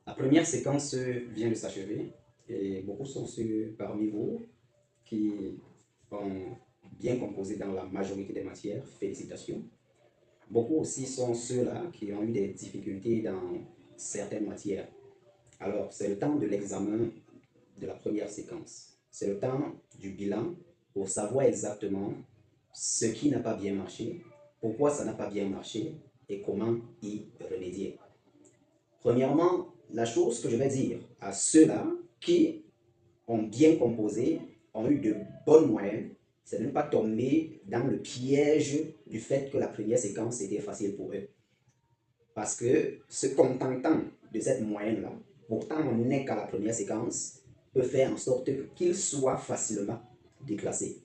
La première séquence vient de s'achever et beaucoup sont ceux parmi vous qui ont bien composé dans la majorité des matières. Félicitations. Beaucoup aussi sont ceux-là qui ont eu des difficultés dans certaines matières. Alors, c'est le temps de l'examen de la première séquence. C'est le temps du bilan pour savoir exactement ce qui n'a pas bien marché, pourquoi ça n'a pas bien marché et comment y remédier. Premièrement, la chose que je vais dire à ceux-là qui ont bien composé, ont eu de bonnes moyennes, c'est de ne pas tomber dans le piège du fait que la première séquence était facile pour eux. Parce que se contentant de cette moyenne-là, pourtant on n'est qu'à la première séquence, peut faire en sorte qu'ils soient facilement déclassés.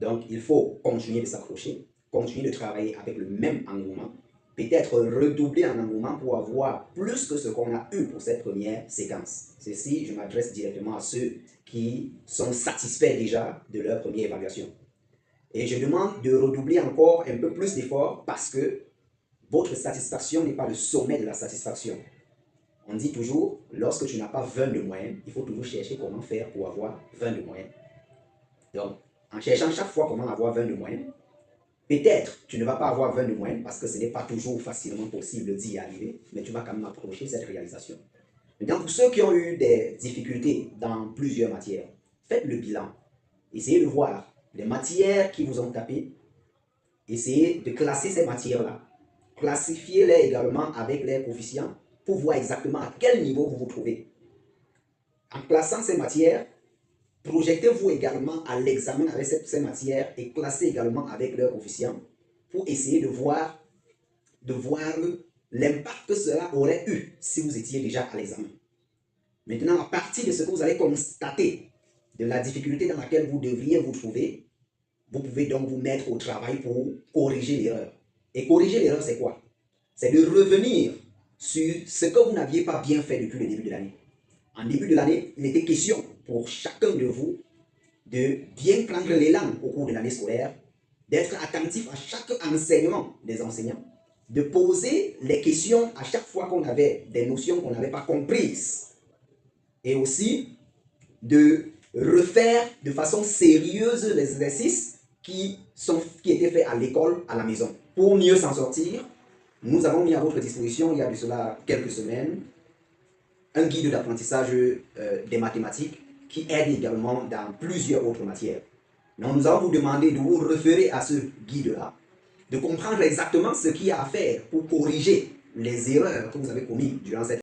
Donc il faut continuer de s'accrocher, continuer de travailler avec le même engouement, peut-être redoubler en engouement pour avoir plus que ce qu'on a eu pour cette première séquence. Ceci, je m'adresse directement à ceux qui sont satisfaits déjà de leur première évaluation. Et je demande de redoubler encore un peu plus d'efforts parce que votre satisfaction n'est pas le sommet de la satisfaction. On dit toujours, lorsque tu n'as pas 20 de moyenne, il faut toujours chercher comment faire pour avoir 20 de moyenne. Donc, en cherchant chaque fois comment avoir 20 de moyenne, peut-être tu ne vas pas avoir 20 de moyenne parce que ce n'est pas toujours facilement possible d'y arriver, mais tu vas quand même approcher cette réalisation. Maintenant, pour ceux qui ont eu des difficultés dans plusieurs matières, faites le bilan. Essayez de voir les matières qui vous ont tapé. Essayez de classer ces matières-là. Classifiez-les également avec les coefficients pour voir exactement à quel niveau vous vous trouvez. En classant ces matières, projetez-vous également à l'examen avec ces matières et classez également avec leurs coefficients pour essayer de voir l'impact que cela aurait eu si vous étiez déjà à l'examen. Maintenant, à partir de ce que vous allez constater de la difficulté dans laquelle vous devriez vous trouver, vous pouvez donc vous mettre au travail pour corriger l'erreur. Et corriger l'erreur, c'est quoi? C'est de revenir sur ce que vous n'aviez pas bien fait depuis le début de l'année. En début de l'année, il était question pour chacun de vous de bien prendre l'élan au cours de l'année scolaire, d'être attentif à chaque enseignement des enseignants, de poser les questions à chaque fois qu'on avait des notions qu'on n'avait pas comprises, et aussi de refaire de façon sérieuse les exercices qui étaient faits à l'école, à la maison. Pour mieux s'en sortir, nous avons mis à votre disposition, il y a de cela quelques semaines, un guide d'apprentissage des mathématiques qui aide également dans plusieurs autres matières. Donc nous allons vous demander de vous référer à ce guide-là, de comprendre exactement ce qu'il y a à faire pour corriger les erreurs que vous avez commises durant cette